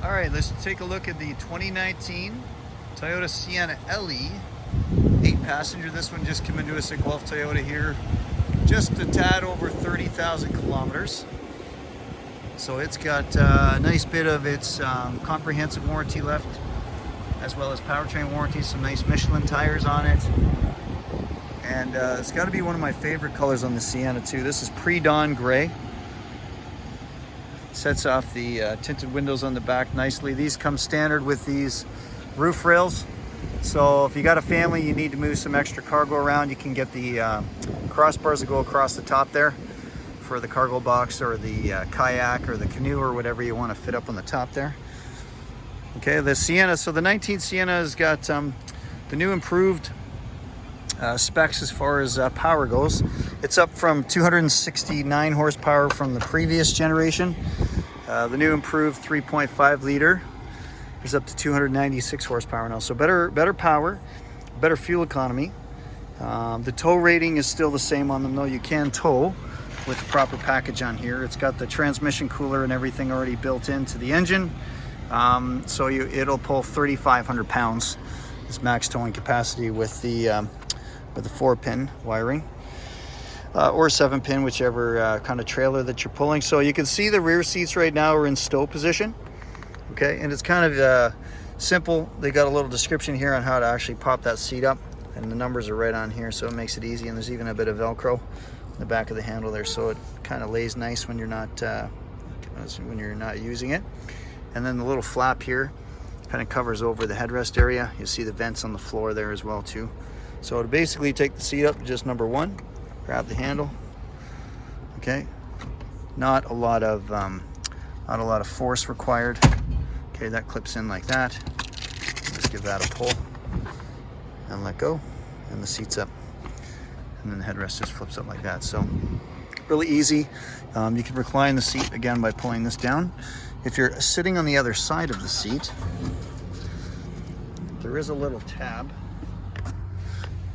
All right, let's take a look at the 2019 Toyota Sienna LE, 8-passenger. This one just came into us at Guelph Toyota here, just a tad over 30,000 kilometers. So it's got a nice bit of its comprehensive warranty left, as well as powertrain warranty, some nice Michelin tires on it. And it's got to be one of my favorite colors on the Sienna too. This is pre-dawn gray. Sets off the tinted windows on the back nicely. These come standard with these roof rails. So if you got a family, you need to move some extra cargo around, you can get the crossbars that go across the top there for the cargo box or the kayak or the canoe or whatever you want to fit up on the top there. Okay, the Sienna, so the 19 Sienna has got the new improved specs as far as power goes. It's up from 269 horsepower from the previous generation. The new improved 3.5 liter is up to 296 horsepower now. So better power, better fuel economy. The tow rating is still the same on them though. You can tow with the proper package on here. It's got the transmission cooler and everything already built into the engine. So it'll pull 3,500 pounds. This max towing capacity with the 4-pin wiring or 7-pin, whichever kind of trailer that you're pulling. So you can see the rear seats right now are in stow position. Okay, and it's kind of simple. They got a little description here on how to actually pop that seat up, and the numbers are right on here, so it makes it easy. And there's even a bit of Velcro in the back of the handle there, so it kind of lays nice when you're not using it. And then the little flap here kind of covers over the headrest area. You see the vents on the floor there as well too. So to basically take the seat up, just number one, grab the handle. Okay, not a lot of force required. Okay, that clips in like that. Just give that a pull and let go, and the seat's up. And then the headrest just flips up like that. So really easy. You can recline the seat again by pulling this down. If you're sitting on the other side of the seat, there is a little tab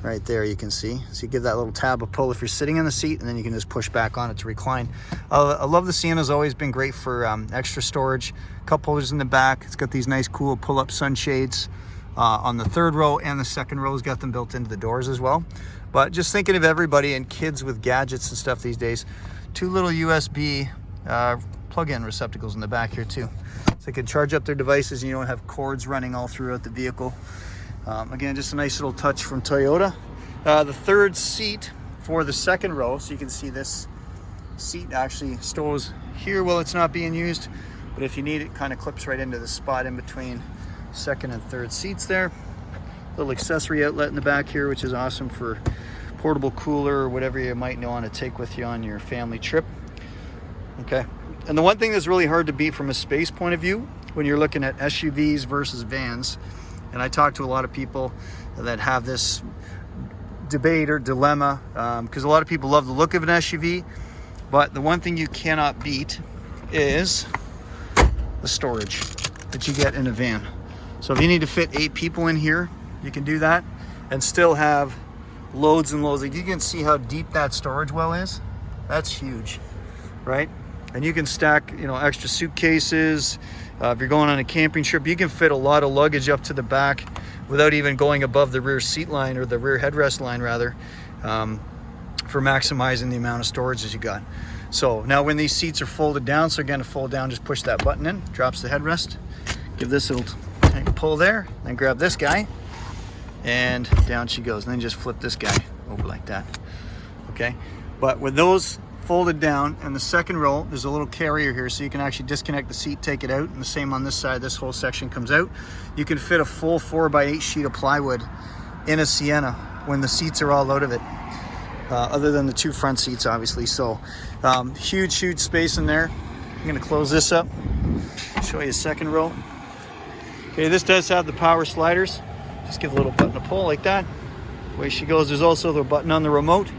right there, you can see. So you give that little tab a pull if you're sitting in the seat, and then you can just push back on it to recline. I love the Sienna's always been great for extra storage. Cup holders in the back. It's got these nice cool pull-up sunshades on the third row, and the second row's got them built into the doors as well. But just thinking of everybody and kids with gadgets and stuff these days, 2 little USB plug-in receptacles in the back here too. So they can charge up their devices and you don't have cords running all throughout the vehicle. Again, just a nice little touch from Toyota. The third seat for the second row, so you can see this seat actually stows here while it's not being used, but if you need it, kind of clips right into the spot in between second and third seats there. Little accessory outlet in the back here, which is awesome for portable cooler or whatever you might want to take with you on your family trip. Okay, and the one thing that's really hard to beat from a space point of view when you're looking at SUVs versus vans, and I talk to a lot of people that have this debate or dilemma, because a lot of people love the look of an SUV, but the one thing you cannot beat is the storage that you get in a van. So if you need to fit 8 people in here, you can do that and still have loads and loads. Like, you can see how deep that storage well is. That's huge, right? And you can stack, extra suitcases. If you're going on a camping trip, you can fit a lot of luggage up to the back without even going above the rear seat line, or the rear headrest line rather, for maximizing the amount of storage that you got. So now when these seats are folded down, so again, to fold down, just push that button in, drops the headrest, give this a little pull there, then grab this guy, and down she goes. And then just flip this guy over like that. Okay, but with those folded down, and the second row, there's a little carrier here, so you can actually disconnect the seat, take it out, and the same on this side. This whole section comes out. You can fit a full 4x8 sheet of plywood in a Sienna when the seats are all out of it, other than the 2 front seats obviously. So huge space in there. I'm going to close this up, show you a second row. Okay, this does have the power sliders. Just give a little button a pull like that. Away she goes. There's also the button on the remote.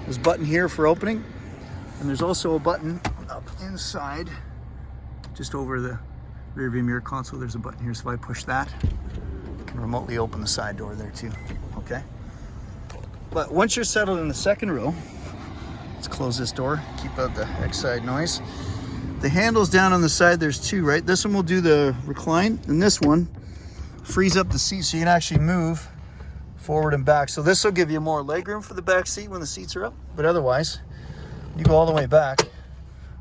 There's a button here for opening, and there's also a button up inside, just over the rear view mirror console. There's a button here, so if I push that, I can remotely open the side door there too. Okay. But once you're settled in the second row, let's close this door, keep out the outside noise. The handles down on the side, there's two, right? This one will do the recline, and this one frees up the seat so you can actually move forward and back. So this will give you more legroom for the back seat when the seats are up, but otherwise, you go all the way back,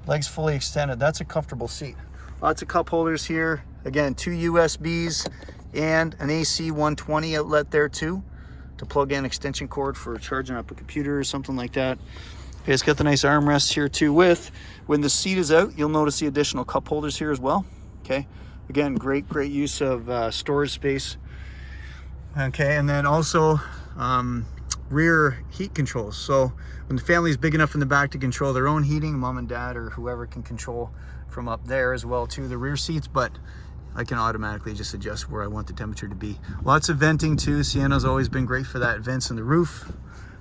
legs fully extended. That's a comfortable seat. Lots of cup holders here. Again, 2 USBs and an AC 120 outlet there too, to plug in extension cord for charging up a computer or something like that. Okay, it's got the nice armrests here too with, when the seat is out, you'll notice the additional cup holders here as well. Okay, again, great use of storage space. Okay, and then also rear heat controls. So when the family is big enough in the back to control their own heating, mom and dad or whoever can control from up there as well too, the rear seats, but I can automatically just adjust where I want the temperature to be. Lots of venting too. Sienna's always been great for that, vents in the roof.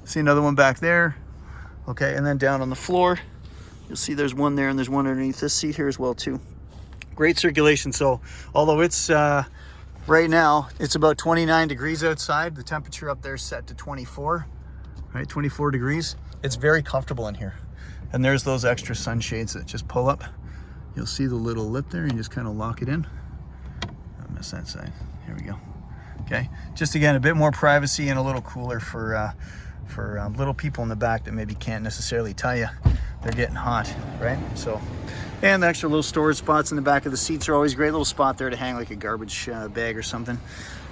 See another one back there. Okay, and then down on the floor, you'll see there's one there and there's one underneath this seat here as well too. Great circulation. So although it's right now it's about 29 degrees outside, the temperature up there is set to 24, right? 24 degrees. It's very comfortable in here. And there's those extra sunshades that just pull up. You'll see the little lip there, and you just kind of lock it in. I'll miss that side. Here we go. Okay, just again, a bit more privacy and a little cooler for little people in the back that maybe can't necessarily tell you they're getting hot, right? So, and the extra little storage spots in the back of the seats are always great. Little spot there to hang like a garbage bag or something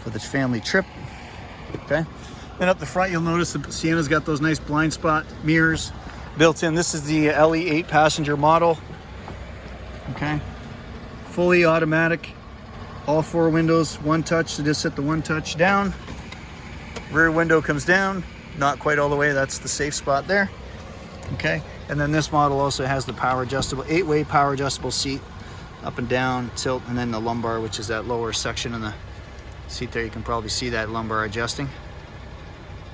for the family trip. Okay, then up the front, you'll notice the Sienna's got those nice blind spot mirrors built in. This is the LE 8-passenger model. Okay, fully automatic, all 4 windows, one touch, so just set the one touch down. Rear window comes down, not quite all the way, that's the safe spot there. Okay, and then this model also has the power adjustable, 8-way power adjustable seat, up and down, tilt, and then the lumbar, which is that lower section in the seat there. You can probably see that lumbar adjusting.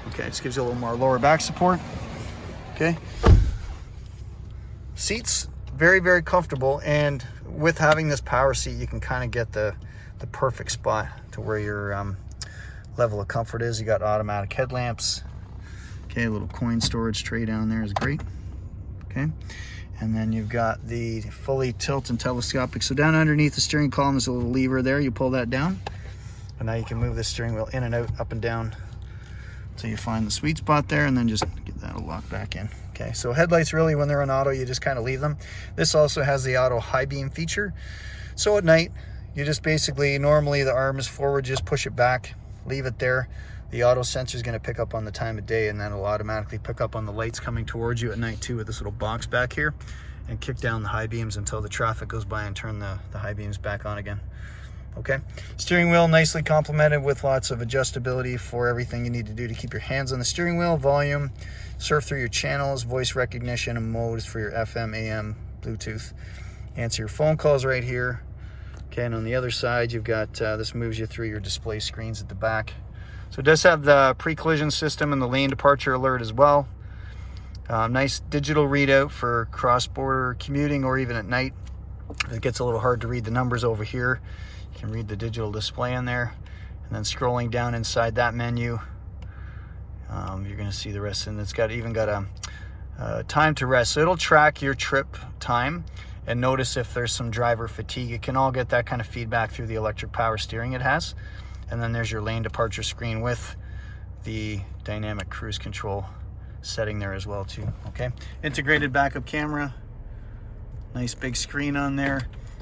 Okay, just gives you a little more lower back support. Okay, seats, very comfortable, and with having this power seat, you can kind of get the perfect spot to where your level of comfort is. You got automatic headlamps. Okay, a little coin storage tray down there is great. Okay, and then you've got the fully tilt and telescopic. So down underneath the steering column is a little lever there. You pull that down, and now you can move the steering wheel in and out, up and down, until you find the sweet spot there, and then just get that locked back in. Okay, so headlights, really, when they're on auto, you just kind of leave them. This also has the auto high beam feature. So at night, you just basically, normally the arm is forward, just push it back, leave it there. The auto sensor is going to pick up on the time of day, and then it'll automatically pick up on the lights coming towards you at night too, with this little box back here, and kick down the high beams until the traffic goes by and turn the high beams back on again. Okay, steering wheel nicely complemented with lots of adjustability for everything you need to do to keep your hands on the steering wheel. Volume, surf through your channels, voice recognition, and modes for your FM, AM, Bluetooth. Answer your phone calls right here. Okay, and on the other side, you've got, this moves you through your display screens at the back. So it does have the pre-collision system and the lane departure alert as well. Nice digital readout for cross-border commuting or even at night. It gets a little hard to read the numbers over here. You can read the digital display in there. And then scrolling down inside that menu, you're going to see the rest. And it's even got a time to rest. So it'll track your trip time and notice if there's some driver fatigue. It can all get that kind of feedback through the electric power steering it has. And then there's your lane departure screen with the dynamic cruise control setting there as well too. Okay, integrated backup camera, nice big screen on there.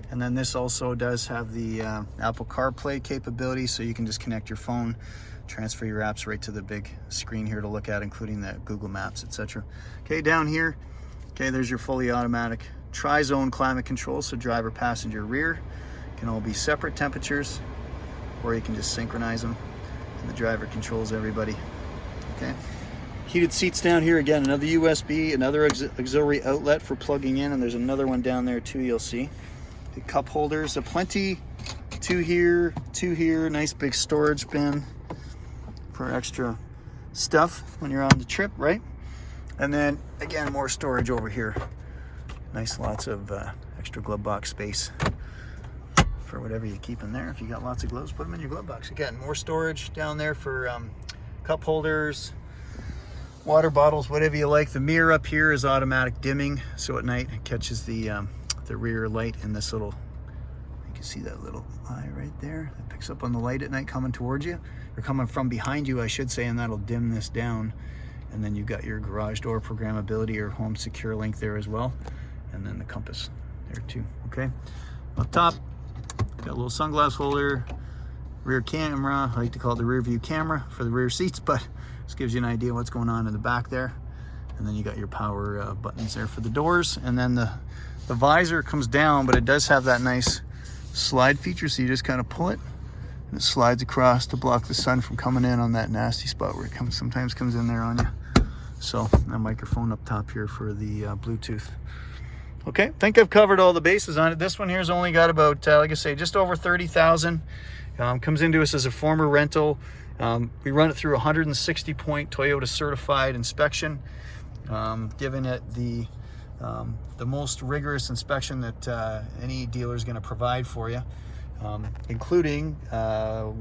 And then this also does have the Apple CarPlay capability, so you can just connect your phone, transfer your apps right to the big screen here to look at, including the Google Maps, etc. Okay, down here, okay, there's your fully automatic tri-zone climate control, so driver, passenger, rear can all be separate temperatures, or you can just synchronize them, and the driver controls everybody. Okay, heated seats down here, again, another USB, another auxiliary outlet for plugging in, and there's another one down there too, you'll see. The cup holders, plenty, two here, nice big storage bin for extra stuff when you're on the trip, right? And then again, more storage over here. Nice, lots of extra glove box space for whatever you keep in there. If you got lots of gloves, put them in your glove box. Again, more storage down there for cup holders, water bottles, whatever you like. The mirror up here is automatic dimming, so at night it catches the the rear light in this little, you can see that little eye right there. It picks up on the light at night coming towards you, or coming from behind you, I should say, and that'll dim this down. And then you've got your garage door programmability or home secure link there as well. And then the compass there too, okay? Up top, got a little sunglass holder, rear camera. I like to call it the rear view camera for the rear seats, but this gives you an idea what's going on in the back there. And then you got your power buttons there for the doors. And then the visor comes down, but it does have that nice slide feature, so you just kind of pull it and it slides across to block the sun from coming in on that nasty spot where it sometimes comes in there on you. So that microphone up top here for the Bluetooth. Okay, I think I've covered all the bases on it. This one here's only got about, like I say, just over 30,000. Comes into us as a former rental. We run it through a 160-point Toyota certified inspection, giving it the most rigorous inspection that any dealer is going to provide for you, including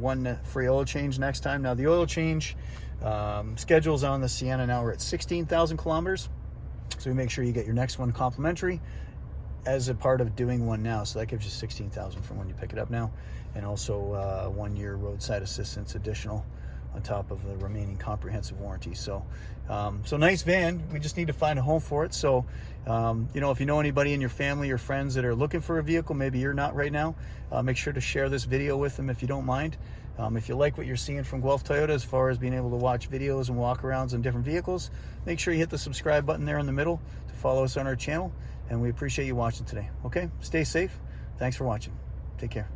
one free oil change next time. Now the oil change schedules on the Sienna now, we're at 16,000 kilometers. So we make sure you get your next one complimentary as a part of doing one now. So that gives you 16,000 from when you pick it up now. And also 1 year roadside assistance additional on top of the remaining comprehensive warranty. So, so nice van. We just need to find a home for it. So, you know, if you know anybody in your family or friends that are looking for a vehicle, maybe you're not right now, make sure to share this video with them if you don't mind. If you like what you're seeing from Guelph Toyota as far as being able to watch videos and walkarounds on different vehicles, make sure you hit the subscribe button there in the middle to follow us on our channel. And we appreciate you watching today. Okay, stay safe. Thanks for watching. Take care.